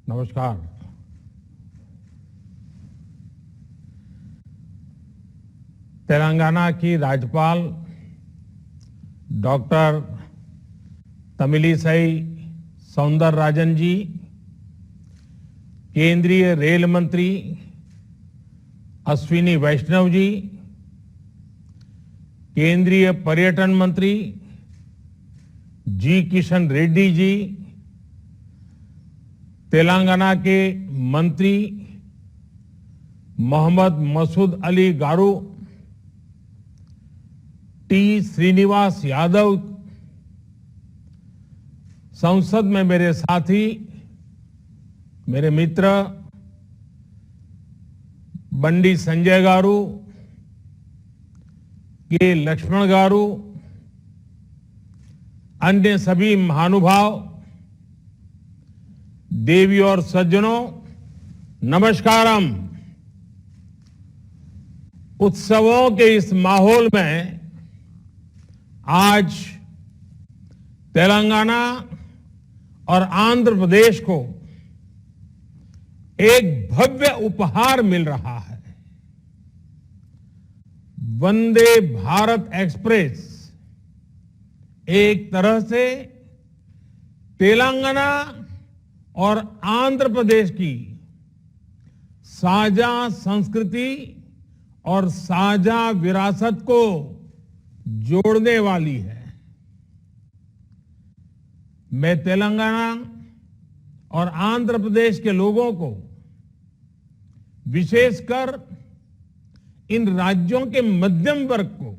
नमस्कार। तेलंगाना की राज्यपाल डॉक्टर तमिलिसाई सौंदरराजन जी, केंद्रीय रेल मंत्री अश्विनी वैष्णव जी, केंद्रीय पर्यटन मंत्री जी किशन रेड्डी जी, तेलंगाना के मंत्री मोहम्मद मसूद अली गारू, टी श्रीनिवास यादव, संसद में मेरे साथी, मेरे मित्र बंडी संजय गारू, के लक्ष्मण गारू, अन्य सभी महानुभाव, देवी और सज्जनों, नमस्कारम। उत्सवों के इस माहौल में आज तेलंगाना और आंध्र प्रदेश को एक भव्य उपहार मिल रहा है। वंदे भारत एक्सप्रेस एक तरह से तेलंगाना और आंध्र प्रदेश की साझा संस्कृति और साझा विरासत को जोड़ने वाली है। मैं तेलंगाना और आंध्र प्रदेश के लोगों को, विशेषकर इन राज्यों के मध्यम वर्ग को,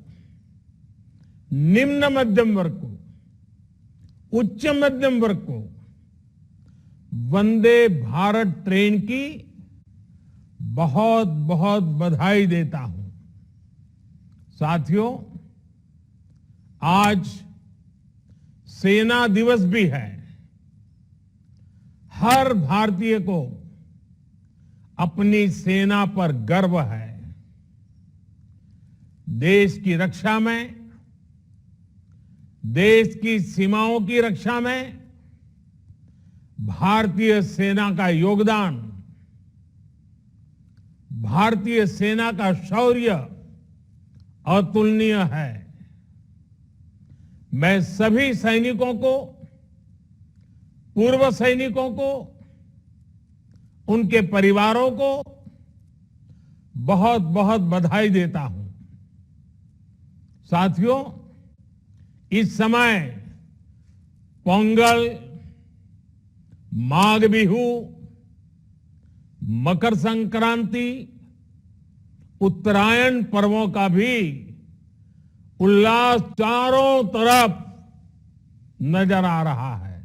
निम्न मध्यम वर्ग को, उच्च मध्यम वर्ग को वंदे भारत ट्रेन की बहुत बहुत बधाई देता हूं। साथियों, आज सेना दिवस भी है। हर भारतीय को अपनी सेना पर गर्व है। देश की रक्षा में, देश की सीमाओं की रक्षा में भारतीय सेना का योगदान, भारतीय सेना का शौर्य अतुलनीय है। मैं सभी सैनिकों को, पूर्व सैनिकों को, उनके परिवारों को बहुत बहुत बधाई देता हूं। साथियों, इस समय पोंगल, माघ बिहू, मकर संक्रांति, उत्तरायण पर्वों का भी उल्लास चारों तरफ नजर आ रहा है।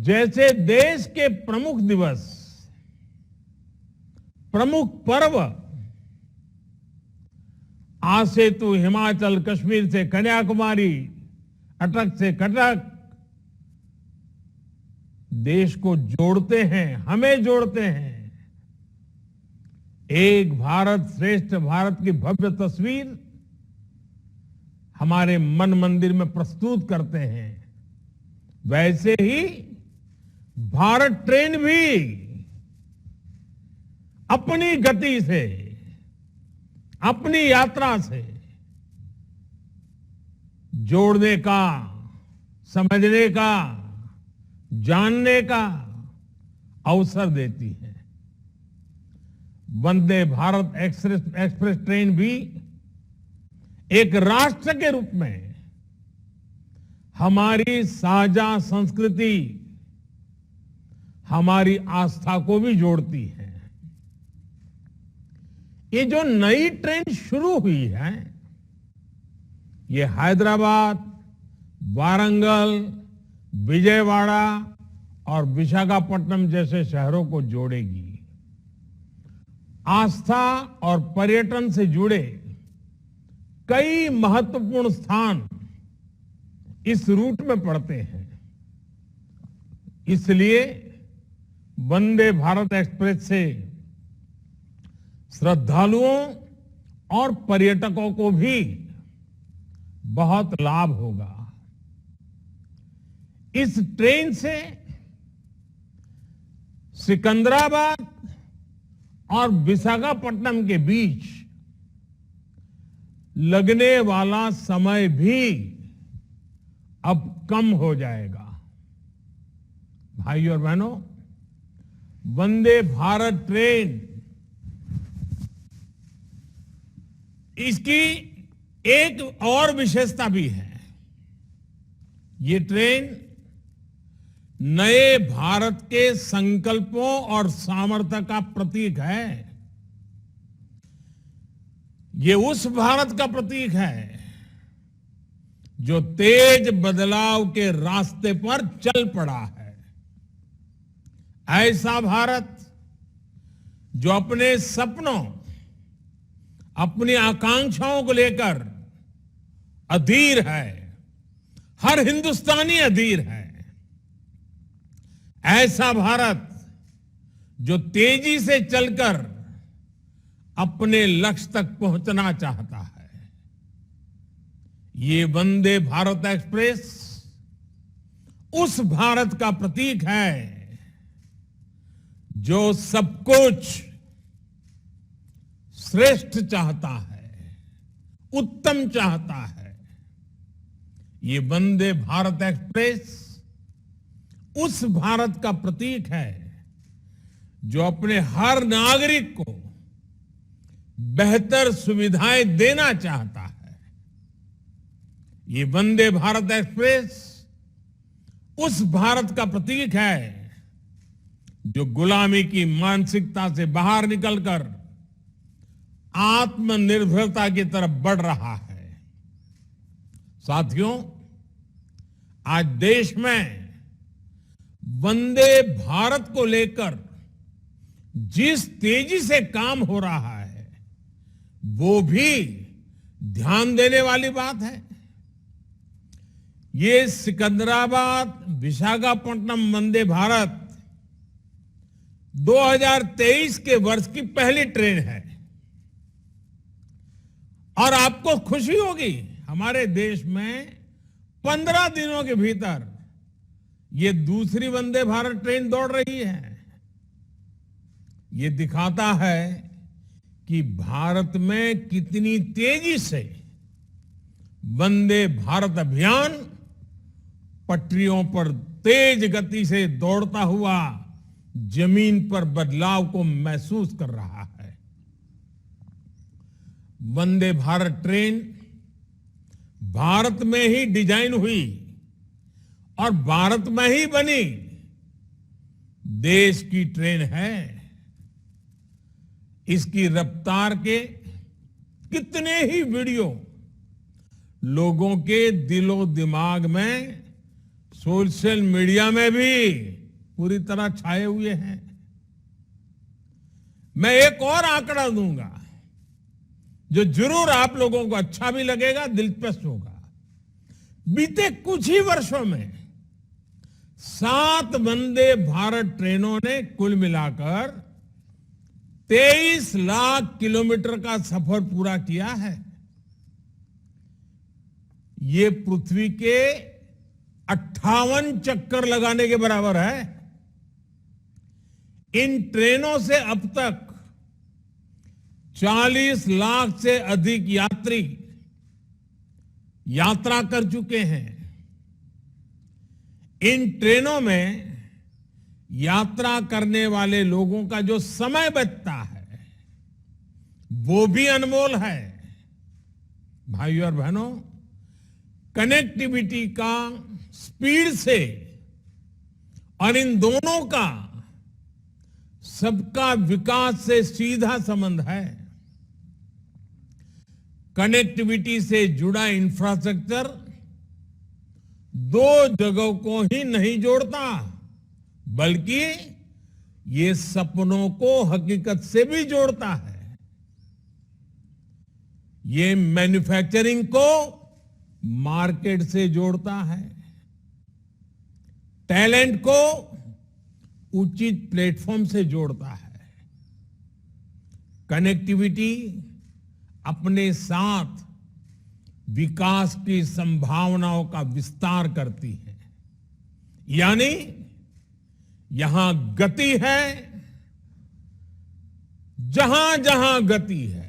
जैसे देश के प्रमुख दिवस, प्रमुख पर्व आज से तो हिमाचल, कश्मीर से कन्याकुमारी, अटक से कटक देश को जोड़ते हैं, हमें जोड़ते हैं। एक भारत श्रेष्ठ भारत की भव्य तस्वीर हमारे मन मंदिर में प्रस्तुत करते हैं। वैसे ही भारत ट्रेन भी अपनी गति से, अपनी यात्रा से जोड़ने का, समझने का, जानने का अवसर देती है। वंदे भारत एक्सप्रेस ट्रेन भी एक राष्ट्र के रूप में हमारी साझा संस्कृति, हमारी आस्था को भी जोड़ती है। ये जो नई ट्रेन शुरू हुई है, ये हैदराबाद, वारंगल, विजयवाड़ा और विशाखापट्टनम जैसे शहरों को जोड़ेगी। आस्था और पर्यटन से जुड़े कई महत्वपूर्ण स्थान इस रूट में पड़ते हैं। इसलिए वंदे भारत एक्सप्रेस से श्रद्धालुओं और पर्यटकों को भी बहुत लाभ होगा। इस ट्रेन से सिकंदराबाद और विशाखापट्टनम के बीच लगने वाला समय भी अब कम हो जाएगा। भाइयों और बहनों, वंदे भारत ट्रेन इसकी एक और विशेषता भी है। ये ट्रेन नए भारत के संकल्पों और सामर्थ्य का प्रतीक है। ये उस भारत का प्रतीक है जो तेज बदलाव के रास्ते पर चल पड़ा है। ऐसा भारत जो अपने सपनों, अपनी आकांक्षाओं को लेकर अधीर है। हर हिंदुस्तानी अधीर है। ऐसा भारत जो तेजी से चलकर अपने लक्ष्य तक पहुंचना चाहता है। ये वंदे भारत एक्सप्रेस उस भारत का प्रतीक है जो सब कुछ श्रेष्ठ चाहता है, उत्तम चाहता है। ये वंदे भारत एक्सप्रेस उस भारत का प्रतीक है जो अपने हर नागरिक को बेहतर सुविधाएं देना चाहता है। ये वंदे भारत एक्सप्रेस उस भारत का प्रतीक है जो गुलामी की मानसिकता से बाहर निकलकर आत्मनिर्भरता की तरफ बढ़ रहा है। साथियों, आज देश में वंदे भारत को लेकर जिस तेजी से काम हो रहा है वो भी ध्यान देने वाली बात है। ये सिकंदराबाद विशाखापट्टनम वंदे भारत 2023 के वर्ष की पहली ट्रेन है। और आपको खुशी होगी, हमारे देश में 15 दिनों के भीतर ये दूसरी वंदे भारत ट्रेन दौड़ रही है। ये दिखाता है कि भारत में कितनी तेजी से वंदे भारत अभियान पटरियों पर तेज गति से दौड़ता हुआ जमीन पर बदलाव को महसूस कर रहा है। वंदे भारत ट्रेन भारत में ही डिजाइन हुई और भारत में ही बनी देश की ट्रेन है। इसकी रफ्तार के कितने ही वीडियो लोगों के दिलो दिमाग में, सोशल मीडिया में भी पूरी तरह छाए हुए हैं। मैं एक और आंकड़ा दूंगा जो जरूर आप लोगों को अच्छा भी लगेगा, दिलचस्प होगा। बीते कुछ ही वर्षों में 7 वंदे भारत ट्रेनों ने कुल मिलाकर 23 लाख किलोमीटर का सफर पूरा किया है। ये पृथ्वी के 58 चक्कर लगाने के बराबर है। इन ट्रेनों से अब तक 40 लाख से अधिक यात्री यात्रा कर चुके हैं। इन ट्रेनों में यात्रा करने वाले लोगों का जो समय बचता है वो भी अनमोल है। भाइयों और बहनों, कनेक्टिविटी का स्पीड से और इन दोनों का सबका विकास से सीधा संबंध है। कनेक्टिविटी से जुड़ा इंफ्रास्ट्रक्चर 2 जगहों को ही नहीं जोड़ता, बल्कि ये सपनों को हकीकत से भी जोड़ता है। ये मैन्युफैक्चरिंग को मार्केट से जोड़ता है, टैलेंट को उचित प्लेटफॉर्म से जोड़ता है। कनेक्टिविटी अपने साथ विकास की संभावनाओं का विस्तार करती है। यानी यहां गति है, जहां जहां गति है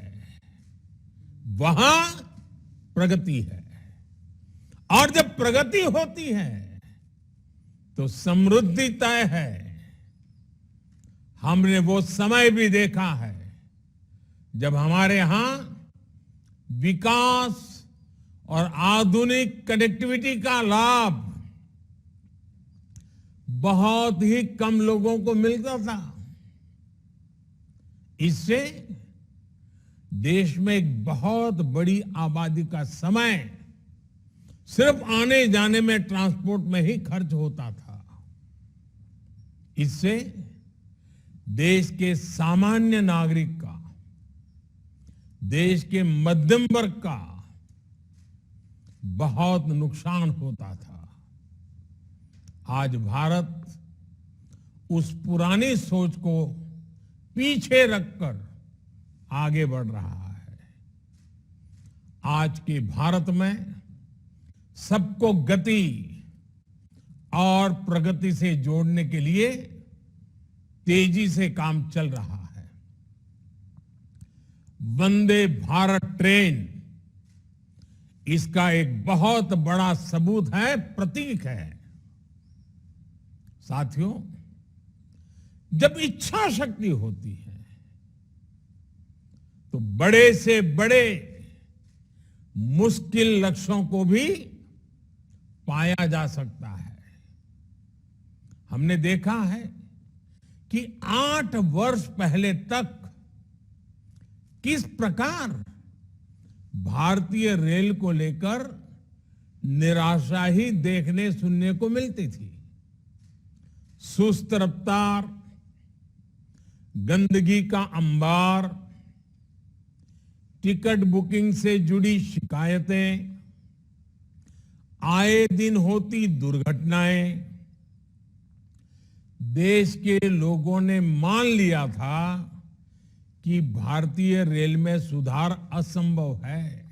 वहां प्रगति है, और जब प्रगति होती है तो समृद्धि तय है। हमने वो समय भी देखा है जब हमारे यहां विकास और आधुनिक कनेक्टिविटी का लाभ बहुत ही कम लोगों को मिलता था। इससे देश में एक बहुत बड़ी आबादी का समय सिर्फ आने जाने में, ट्रांसपोर्ट में ही खर्च होता था। इससे देश के सामान्य नागरिक का, देश के मध्यम वर्ग का बहुत नुकसान होता था। आज भारत उस पुरानी सोच को पीछे रखकर आगे बढ़ रहा है। आज के भारत में सबको गति और प्रगति से जोड़ने के लिए तेजी से काम चल रहा है। वंदे भारत ट्रेन इसका एक बहुत बड़ा सबूत है, प्रतीक है। साथियों, जब इच्छा शक्ति होती है तो बड़े से बड़े मुश्किल लक्ष्यों को भी पाया जा सकता है। हमने देखा है कि 8 वर्ष पहले तक किस प्रकार भारतीय रेल को लेकर निराशा ही देखने सुनने को मिलती थी। सुस्त रफ्तार, गंदगी का अंबार, टिकट बुकिंग से जुड़ी शिकायतें, आए दिन होती दुर्घटनाएं, देश के लोगों ने मान लिया था कि भारतीय रेल में सुधार असंभव है।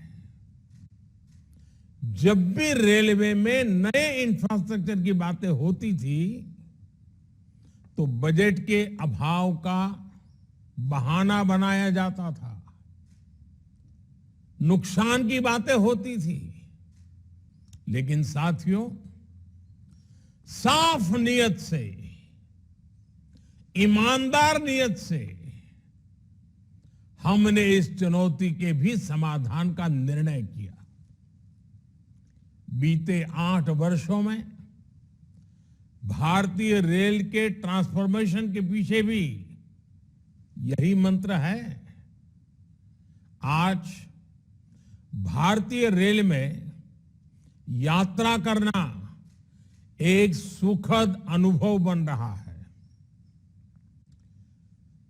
जब भी रेलवे में नए इंफ्रास्ट्रक्चर की बातें होती थी तो बजट के अभाव का बहाना बनाया जाता था, नुकसान की बातें होती थी। लेकिन साथियों, साफ नीयत से, ईमानदार नीयत से हमने इस चुनौती के भी समाधान का निर्णय किया। बीते 8 वर्षों में भारतीय रेल के ट्रांसफॉर्मेशन के पीछे भी यही मंत्र है। आज भारतीय रेल में यात्रा करना एक सुखद अनुभव बन रहा है।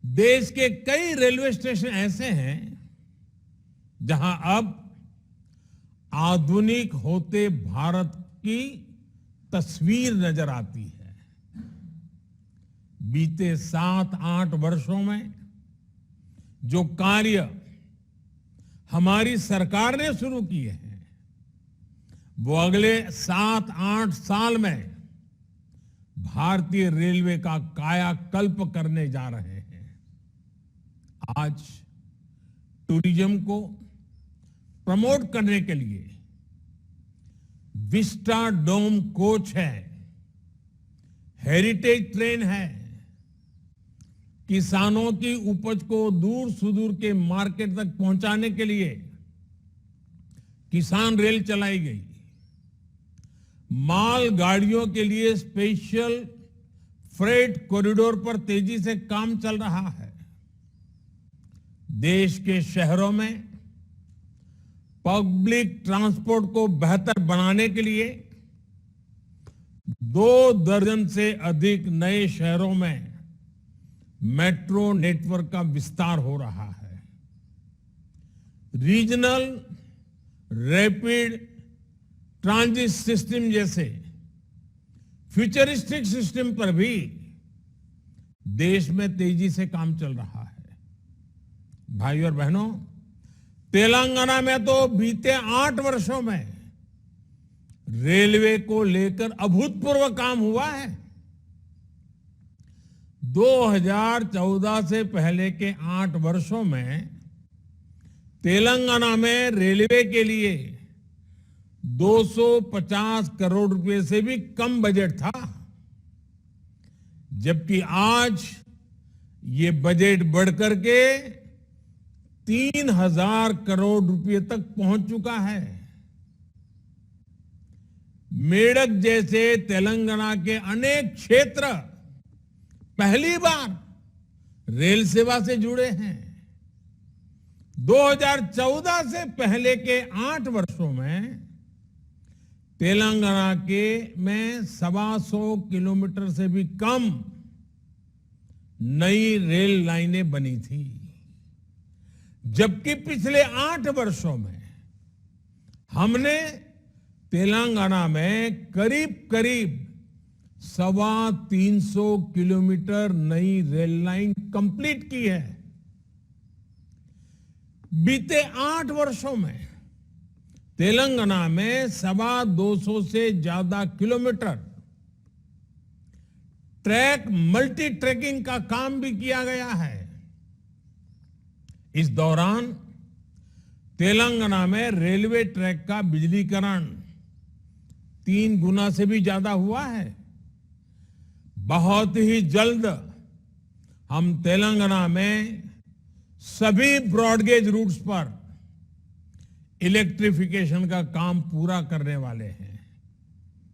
देश के कई रेलवे स्टेशन ऐसे हैं जहां अब आधुनिक होते भारत की तस्वीर नजर आती है। बीते 7-8 वर्षों में जो कार्य हमारी सरकार ने शुरू किए हैं वो अगले 7-8 साल में भारतीय रेलवे का कायाकल्प करने जा रहे हैं। आज टूरिज्म को प्रमोट करने के लिए विस्टा डोम कोच है, हेरिटेज ट्रेन है, किसानों की उपज को दूर सुदूर के मार्केट तक पहुंचाने के लिए किसान रेल चलाई गई, माल गाड़ियों के लिए स्पेशल फ्रेट कॉरिडोर पर तेजी से काम चल रहा है। देश के शहरों में पब्लिक ट्रांसपोर्ट को बेहतर बनाने के लिए 2 दर्जन से अधिक नए शहरों में मेट्रो नेटवर्क का विस्तार हो रहा है। रीजनल रैपिड ट्रांजिट सिस्टम जैसे फ्यूचरिस्टिक सिस्टम पर भी देश में तेजी से काम चल रहा है। भाई और बहनों, तेलंगाना में तो बीते 8 वर्षों में रेलवे को लेकर अभूतपूर्व काम हुआ है। 2014 से पहले के 8 वर्षों में तेलंगाना में रेलवे के लिए 250 करोड़ रुपए से भी कम बजट था, जबकि आज ये बजट बढ़कर के 3000 करोड़ रुपए तक पहुंच चुका है। मेडक जैसे तेलंगाना के अनेक क्षेत्र पहली बार रेल सेवा से जुड़े हैं। 2014 से पहले के 8 वर्षों में तेलंगाना के में 125 किलोमीटर से भी कम नई रेल लाइनें बनी थी, जबकि पिछले 8 वर्षों में हमने तेलंगाना में करीब करीब 350 किलोमीटर नई रेल लाइन कंप्लीट की है। बीते 8 वर्षों में तेलंगाना में 250 से ज्यादा किलोमीटर ट्रैक मल्टी ट्रैकिंग का काम भी किया गया है। इस दौरान तेलंगाना में रेलवे ट्रैक का बिजलीकरण 3 गुना से भी ज्यादा हुआ है। बहुत ही जल्द हम तेलंगाना में सभी ब्रॉडगेज रूट्स पर इलेक्ट्रिफिकेशन का काम पूरा करने वाले हैं।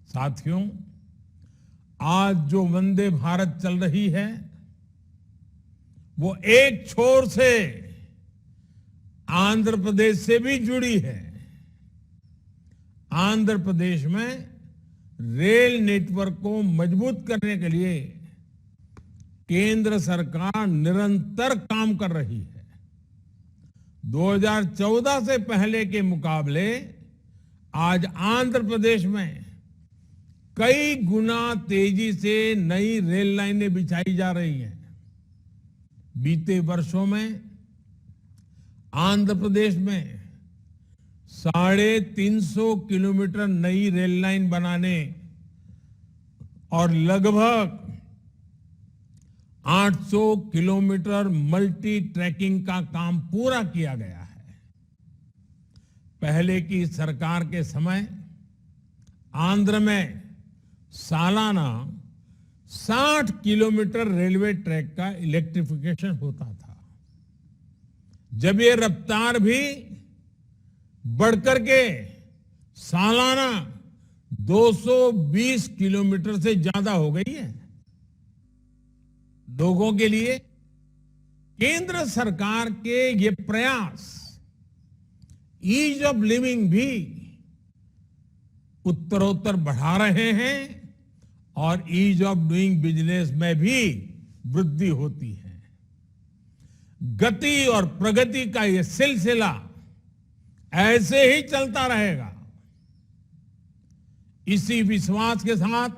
साथियों, आज जो वंदे भारत चल रही है वो एक छोर से आंध्र प्रदेश से भी जुड़ी है। आंध्र प्रदेश में रेल नेटवर्क को मजबूत करने के लिए केंद्र सरकार निरंतर काम कर रही है। 2014 से पहले के मुकाबले आज आंध्र प्रदेश में कई गुना तेजी से नई रेल लाइनें बिछाई जा रही हैं। बीते वर्षों में आंध्र प्रदेश में 350 किलोमीटर नई रेल लाइन बनाने और लगभग 800 किलोमीटर मल्टी ट्रैकिंग का काम पूरा किया गया है। पहले की सरकार के समय आंध्र में सालाना 60 किलोमीटर रेलवे ट्रैक का इलेक्ट्रिफिकेशन होता था। जब ये रफ्तार भी बढ़कर के सालाना 220 किलोमीटर से ज्यादा हो गई है। लोगों के लिए केंद्र सरकार के ये प्रयास ईज ऑफ लिविंग भी उत्तरोत्तर बढ़ा रहे हैं और ईज ऑफ डूइंग बिजनेस में भी वृद्धि होती है। गति और प्रगति का ये सिलसिला ऐसे ही चलता रहेगा। इसी विश्वास के साथ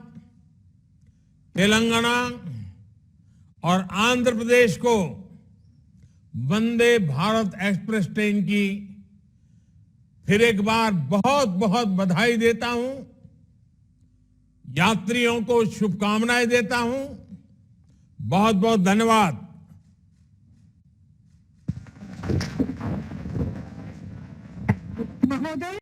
तेलंगाना और आंध्र प्रदेश को वंदे भारत एक्सप्रेस ट्रेन की फिर एक बार बहुत बहुत बधाई देता हूं। यात्रियों को शुभकामनाएं देता हूं। बहुत बहुत धन्यवाद। महोदय